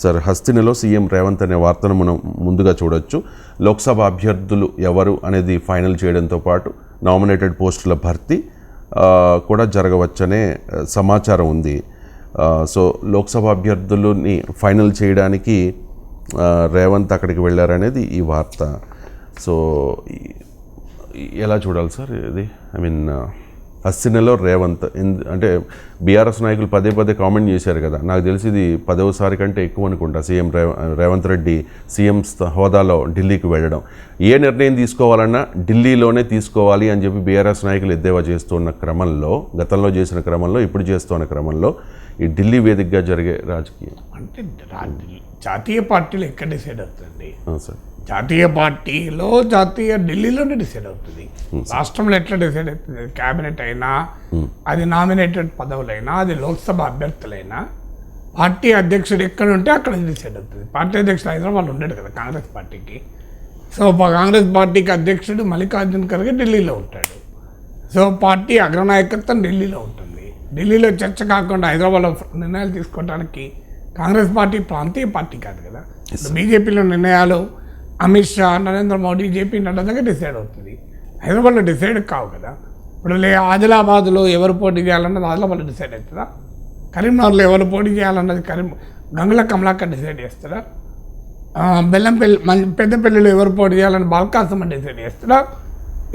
Sir, హస్తినలో CM Revanth అనే వార్తను మనం ముందుగా చూడొచ్చు. లోక్సభ అభ్యర్థులు ఎవరు అనేది ఫైనల్ చేయడంతో పాటు నామినేటెడ్ పోస్టుల భర్తీ కూడా జరగవచ్చనే సమాచారం ఉంది. సో లోక్సభ అభ్యర్థులని ఫైనల్ చేయడానికి రేవంత్ అక్కడికి వెళ్ళారనేది ఈ వార్త. సో ఎలా చూడాలి సార్ ఇది? ఐ మీన్ హస్తినలో రేవంత్ అంటే బీఆర్ఎస్ నాయకులు పదే పదే కామెంట్ చేశారు కదా. నాకు తెలిసి ఇది 10వసారి కంటే ఎక్కువ అనుకుంటా సీఎం రేవంత్ రెడ్డి సీఎం హోదాలో ఢిల్లీకి వెళ్ళడం. ఏ నిర్ణయం తీసుకోవాలన్నా ఢిల్లీలోనే తీసుకోవాలి అని చెప్పి బీఆర్ఎస్ నాయకులు ఎద్దేవా చేస్తున్న క్రమంలో, గతంలో చేసిన క్రమంలో, ఇప్పుడు చేస్తున్న క్రమంలో ఈ ఢిల్లీ వేదికగా జరిగే రాజకీయం అంటే జాతీయ పార్టీలు ఎక్కడ డిసైడ్ అవుతుంది సార్? జాతీయ పార్టీలో ఢిల్లీలోనే డిసైడ్ అవుతుంది. రాష్ట్రంలో ఎట్లా డిసైడ్ అవుతుంది? క్యాబినెట్ అయినా, అది నామినేటెడ్ పదవులైనా, అది లోక్సభ అభ్యర్థులైనా, పార్టీ అధ్యక్షుడు ఎక్కడ ఉంటే అక్కడ డిసైడ్ అవుతుంది. పార్టీ అధ్యక్షుడు హైదరాబాద్ ఉండడు కదా కాంగ్రెస్ పార్టీకి. సో కాంగ్రెస్ పార్టీకి అధ్యక్షుడు మల్లికార్జున ఖర్గే ఢిల్లీలో ఉంటాడు. సో పార్టీ అగ్రనాయకత్వం ఢిల్లీలో ఉంటుంది. ఢిల్లీలో చర్చ కాకుండా హైదరాబాద్లో నిర్ణయాలు తీసుకోవడానికి కాంగ్రెస్ పార్టీ ప్రాంతీయ పార్టీ కాదు కదా. బీజేపీలో నిర్ణయాలు అమిత్ షా, నరేంద్ర మోడీ, జేపీ నడ్డా దగ్గర డిసైడ్ అవుతుంది. హైదరాబాద్లో డిసైడ్ కావు కదా. ఇప్పుడు ఆదిలాబాద్లో ఎవరు పోటీ చేయాలన్నది ఆదిలాబాద్లో డిసైడ్ అవుతుందా? కరీంనగర్లో ఎవరు పోటీ చేయాలన్నది గంగుల కమలాకర్ డిసైడ్ చేస్తారా? బెల్లంపల్లి పెద్దపల్లిలో ఎవరు పోటీ చేయాలని బాల్కాసమ్మ డిసైడ్ చేస్తారా?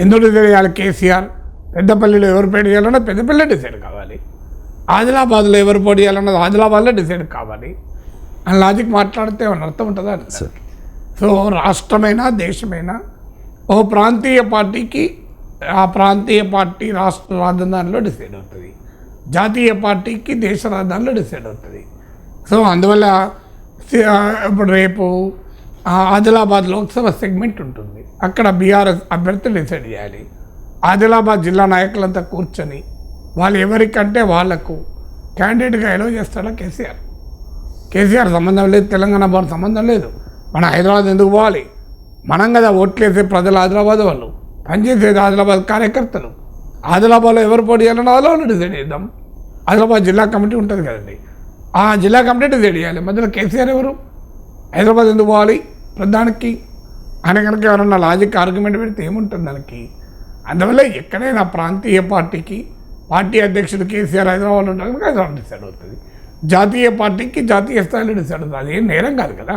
ఎందుకు డిసైడ్ చేయాలి? కేసీఆర్. పెద్దపల్లిలో ఎవరు పోటీ చేయాలన్నది పెద్దపల్లి డిసైడ్ కావాలి. ఆదిలాబాద్లో ఎవరు పోటీ చేయాలన్నది ఆదిలాబాద్లో డిసైడ్ కావాలి అని లాజిక్ మాట్లాడితే ఏమైనా అర్థం ఉంటుందా? సో రాష్ట్రమైనా దేశమైనా ఓ ప్రాంతీయ పార్టీకి ఆ ప్రాంతీయ పార్టీ రాష్ట్ర రాజధానిలో డిసైడ్ అవుతుంది, జాతీయ పార్టీకి దేశ రాజధానిలో డిసైడ్ అవుతుంది. సో అందువల్ల ఇప్పుడు రేపు ఆదిలాబాద్ లోక్సభ సెగ్మెంట్ ఉంటుంది. అక్కడ బీఆర్ఎస్ అభ్యర్థి డిసైడ్ చేయాలి. ఆదిలాబాద్ జిల్లా నాయకులంతా కూర్చొని వాళ్ళు ఎవరికంటే వాళ్లకు క్యాండిడేట్గా ఎలో చేస్తాడా కేసీఆర్ సంబంధం లేదు, తెలంగాణ భవన్ సంబంధం లేదు. మన హైదరాబాద్ ఎందుకు పోవాలి? మనం కదా ఓట్లేసే ప్రజలు ఆదిలాబాద్ వాళ్ళు, పనిచేసేది ఆదిలాబాద్ కార్యకర్తలు. ఆదిలాబాద్లో ఎవరు పోటీ చేయాలని ఆదిలాబాద్లో డిసైడ్ చేద్దాం. ఆదిలాబాద్ జిల్లా కమిటీ ఉంటుంది కదండి, ఆ జిల్లా కమిటీ డిసైడ్ చేయాలి. మధ్యలో కేసీఆర్ ఎవరు? హైదరాబాద్ ఎందుకు పోవాలి ప్రధానికి? ఆయన కనుక ఎవరన్నా లాజిక్ ఆర్గ్యుమెంట్ పెడితే ఏముంటుంది దానికి? అందువల్ల ఎక్కడైనా ప్రాంతీయ పార్టీకి పార్టీ అధ్యక్షుడు కేసీఆర్ హైదరాబాద్లో ఉండాలి, హైదరాబాద్ డిసైడ్ అవుతుంది. జాతీయ పార్టీకి జాతీయ స్థాయిలో డిసైడ్ అవుతుంది. అదేం నేరం కాదు కదా.